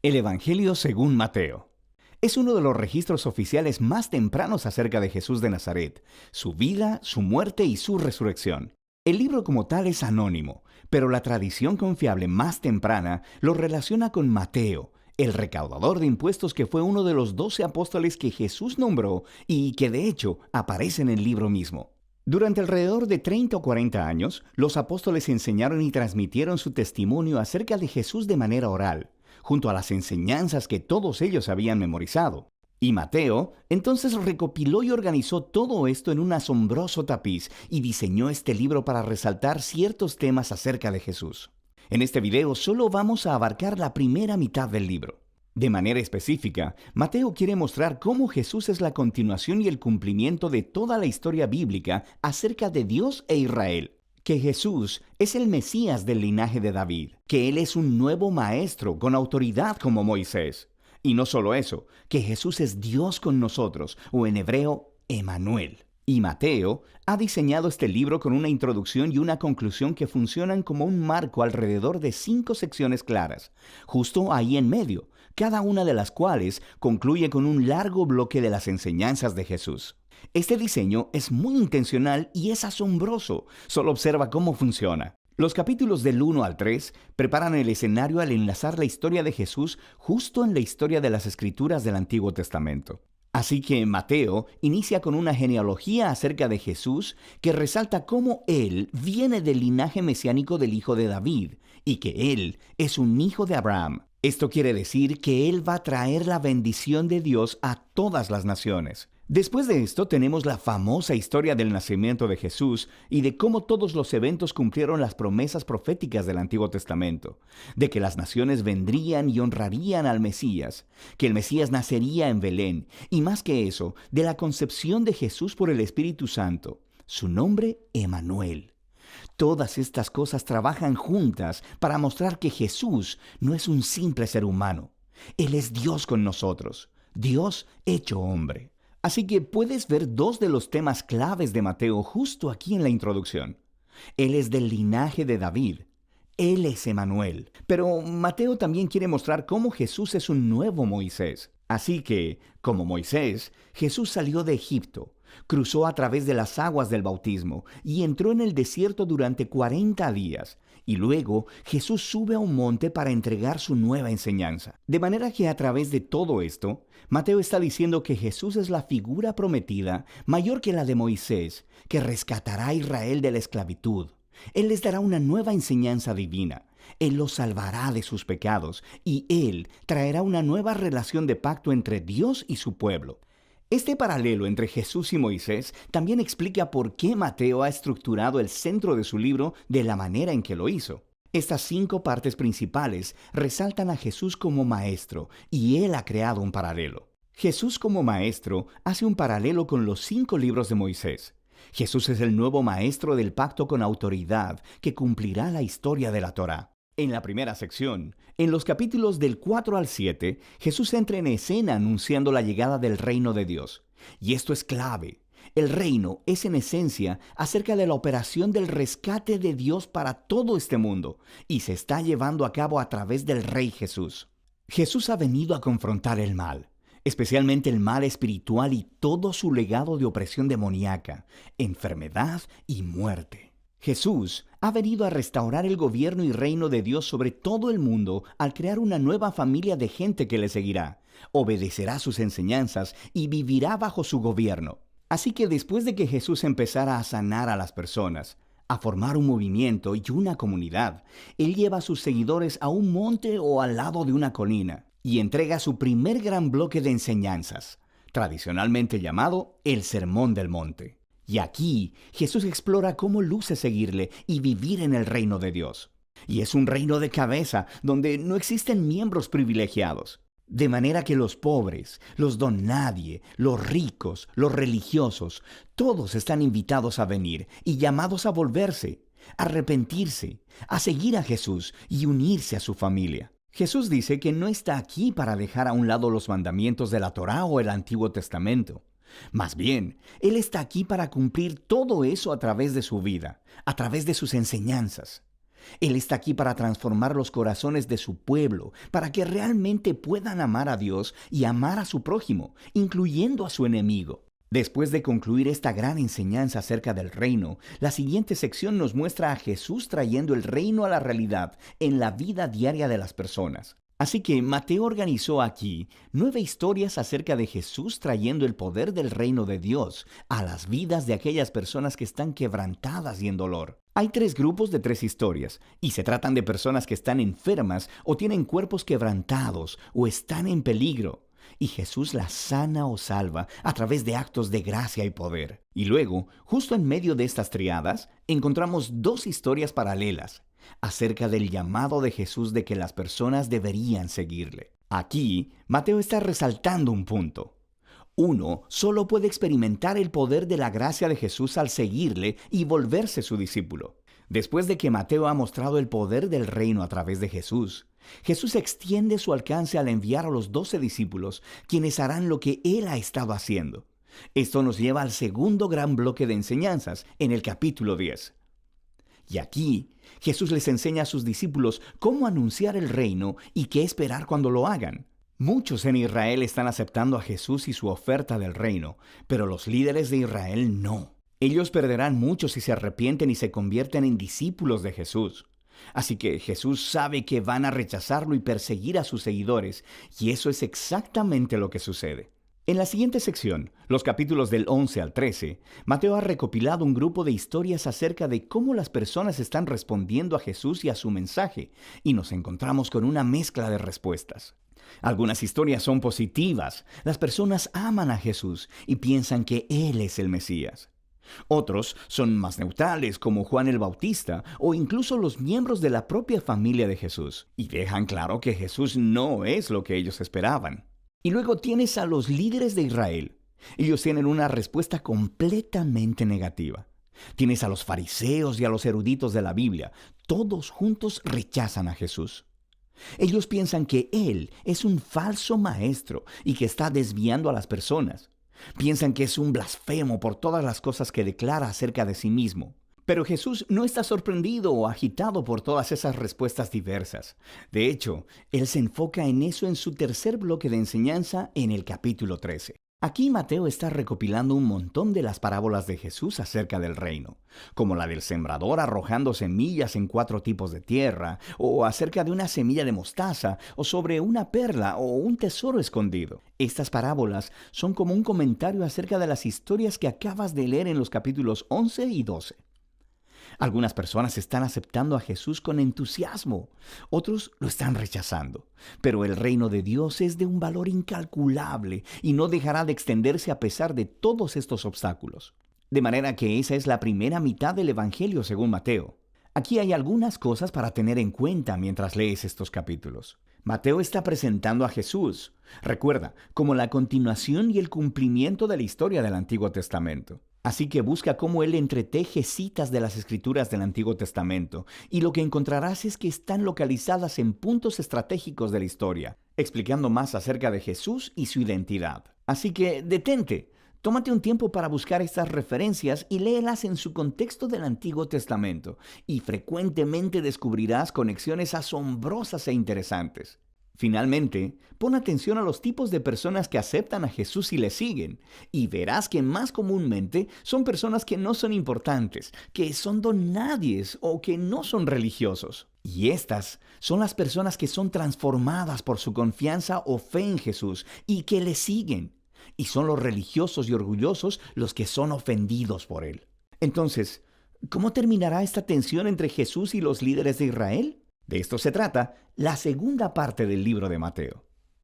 El Evangelio según Mateo. Es uno de los registros oficiales más tempranos acerca de Jesús de Nazaret, su vida, su muerte y su resurrección. El libro como tal es anónimo, pero la tradición confiable más temprana lo relaciona con Mateo, el recaudador de impuestos que fue uno de los 12 apóstoles que Jesús nombró y que de hecho aparece en el libro mismo. Durante alrededor de 30 o 40 años, los apóstoles enseñaron y transmitieron su testimonio acerca de Jesús de manera oral, junto a las enseñanzas que todos ellos habían memorizado. Y Mateo entonces recopiló y organizó todo esto en un asombroso tapiz y diseñó este libro para resaltar ciertos temas acerca de Jesús. En este video solo vamos a abarcar la primera mitad del libro. De manera específica, Mateo quiere mostrar cómo Jesús es la continuación y el cumplimiento de toda la historia bíblica acerca de Dios e Israel. Que Jesús es el Mesías del linaje de David, que Él es un nuevo maestro con autoridad como Moisés. Y no solo eso, que Jesús es Dios con nosotros, o en hebreo, Emanuel. Y Mateo ha diseñado este libro con una introducción y una conclusión que funcionan como un marco alrededor de 5 secciones claras, justo ahí en medio, cada una de las cuales concluye con un largo bloque de las enseñanzas de Jesús. Este diseño es muy intencional y es asombroso. Solo observa cómo funciona. Los capítulos del 1 al 3 preparan el escenario al enlazar la historia de Jesús justo en la historia de las Escrituras del Antiguo Testamento. Así que Mateo inicia con una genealogía acerca de Jesús que resalta cómo Él viene del linaje mesiánico del hijo de David y que Él es un hijo de Abraham. Esto quiere decir que Él va a traer la bendición de Dios a todas las naciones. Después de esto tenemos la famosa historia del nacimiento de Jesús y de cómo todos los eventos cumplieron las promesas proféticas del Antiguo Testamento, de que las naciones vendrían y honrarían al Mesías, que el Mesías nacería en Belén, y más que eso, de la concepción de Jesús por el Espíritu Santo, su nombre Emanuel. Todas estas cosas trabajan juntas para mostrar que Jesús no es un simple ser humano. Él es Dios con nosotros, Dios hecho hombre. Así que puedes ver 2 de los temas claves de Mateo justo aquí en la introducción. Él es del linaje de David. Él es Emanuel. Pero Mateo también quiere mostrar cómo Jesús es un nuevo Moisés. Así que, como Moisés, Jesús salió de Egipto, cruzó a través de las aguas del bautismo y entró en el desierto durante 40 días. Y luego Jesús sube a un monte para entregar su nueva enseñanza. De manera que a través de todo esto, Mateo está diciendo que Jesús es la figura prometida, mayor que la de Moisés, que rescatará a Israel de la esclavitud. Él les dará una nueva enseñanza divina. Él los salvará de sus pecados y Él traerá una nueva relación de pacto entre Dios y su pueblo. Este paralelo entre Jesús y Moisés también explica por qué Mateo ha estructurado el centro de su libro de la manera en que lo hizo. Estas 5 partes principales resaltan a Jesús como maestro y Él ha creado un paralelo. Jesús como maestro hace un paralelo con los 5 libros de Moisés. Jesús es el nuevo maestro del pacto con autoridad que cumplirá la historia de la Torá. En la primera sección, en los capítulos del 4 al 7, Jesús entra en escena anunciando la llegada del reino de Dios. Y esto es clave. El reino es en esencia acerca de la operación del rescate de Dios para todo este mundo y se está llevando a cabo a través del Rey Jesús. Jesús ha venido a confrontar el mal, especialmente el mal espiritual y todo su legado de opresión demoníaca, enfermedad y muerte. Jesús ha venido a restaurar el gobierno y reino de Dios sobre todo el mundo al crear una nueva familia de gente que le seguirá, obedecerá sus enseñanzas y vivirá bajo su gobierno. Así que después de que Jesús empezara a sanar a las personas, a formar un movimiento y una comunidad, Él lleva a sus seguidores a un monte o al lado de una colina y entrega su primer gran bloque de enseñanzas, tradicionalmente llamado el Sermón del Monte. Y aquí Jesús explora cómo luce seguirle y vivir en el reino de Dios. Y es un reino de cabeza donde no existen miembros privilegiados. De manera que los pobres, los don nadie, los ricos, los religiosos, todos están invitados a venir y llamados a volverse, a arrepentirse, a seguir a Jesús y unirse a su familia. Jesús dice que no está aquí para dejar a un lado los mandamientos de la Torá o el Antiguo Testamento. Más bien, Él está aquí para cumplir todo eso a través de su vida, a través de sus enseñanzas. Él está aquí para transformar los corazones de su pueblo, para que realmente puedan amar a Dios y amar a su prójimo, incluyendo a su enemigo. Después de concluir esta gran enseñanza acerca del reino, la siguiente sección nos muestra a Jesús trayendo el reino a la realidad en la vida diaria de las personas. Así que Mateo organizó aquí 9 historias acerca de Jesús trayendo el poder del reino de Dios a las vidas de aquellas personas que están quebrantadas y en dolor. Hay 3 grupos de 3 historias, y se tratan de personas que están enfermas o tienen cuerpos quebrantados o están en peligro. Y Jesús las sana o salva a través de actos de gracia y poder. Y luego, justo en medio de estas triadas, encontramos 2 historias paralelas acerca del llamado de Jesús de que las personas deberían seguirle. Aquí, Mateo está resaltando un punto. Uno solo puede experimentar el poder de la gracia de Jesús al seguirle y volverse su discípulo. Después de que Mateo ha mostrado el poder del reino a través de Jesús, Jesús extiende su alcance al enviar a los 12 discípulos, quienes harán lo que Él ha estado haciendo. Esto nos lleva al segundo gran bloque de enseñanzas, en el capítulo 10. Y aquí, Jesús les enseña a sus discípulos cómo anunciar el reino y qué esperar cuando lo hagan. Muchos en Israel están aceptando a Jesús y su oferta del reino, pero los líderes de Israel no. Ellos perderán mucho si se arrepienten y se convierten en discípulos de Jesús. Así que Jesús sabe que van a rechazarlo y perseguir a sus seguidores, y eso es exactamente lo que sucede. En la siguiente sección, los capítulos del 11 al 13, Mateo ha recopilado un grupo de historias acerca de cómo las personas están respondiendo a Jesús y a su mensaje, y nos encontramos con una mezcla de respuestas. Algunas historias son positivas, las personas aman a Jesús y piensan que Él es el Mesías. Otros son más neutrales, como Juan el Bautista o incluso los miembros de la propia familia de Jesús, y dejan claro que Jesús no es lo que ellos esperaban. Y luego tienes a los líderes de Israel. Ellos tienen una respuesta completamente negativa. Tienes a los fariseos y a los eruditos de la Biblia. Todos juntos rechazan a Jesús. Ellos piensan que Él es un falso maestro y que está desviando a las personas. Piensan que es un blasfemo por todas las cosas que declara acerca de sí mismo. Pero Jesús no está sorprendido o agitado por todas esas respuestas diversas. De hecho, Él se enfoca en eso en su tercer bloque de enseñanza en el capítulo 13. Aquí Mateo está recopilando un montón de las parábolas de Jesús acerca del reino, como la del sembrador arrojando semillas en 4 tipos de tierra, o acerca de una semilla de mostaza, o sobre una perla o un tesoro escondido. Estas parábolas son como un comentario acerca de las historias que acabas de leer en los capítulos 11 y 12. Algunas personas están aceptando a Jesús con entusiasmo, otros lo están rechazando. Pero el reino de Dios es de un valor incalculable y no dejará de extenderse a pesar de todos estos obstáculos. De manera que esa es la primera mitad del Evangelio según Mateo. Aquí hay algunas cosas para tener en cuenta mientras lees estos capítulos. Mateo está presentando a Jesús, recuerda, como la continuación y el cumplimiento de la historia del Antiguo Testamento. Así que busca cómo él entreteje citas de las Escrituras del Antiguo Testamento, y lo que encontrarás es que están localizadas en puntos estratégicos de la historia, explicando más acerca de Jesús y su identidad. Así que detente, tómate un tiempo para buscar estas referencias y léelas en su contexto del Antiguo Testamento, y frecuentemente descubrirás conexiones asombrosas e interesantes. Finalmente, pon atención a los tipos de personas que aceptan a Jesús y le siguen, y verás que más comúnmente son personas que no son importantes, que son donadies o que no son religiosos. Y estas son las personas que son transformadas por su confianza o fe en Jesús y que le siguen. Y son los religiosos y orgullosos los que son ofendidos por él. Entonces, ¿cómo terminará esta tensión entre Jesús y los líderes de Israel? De esto se trata la segunda parte del libro de Mateo.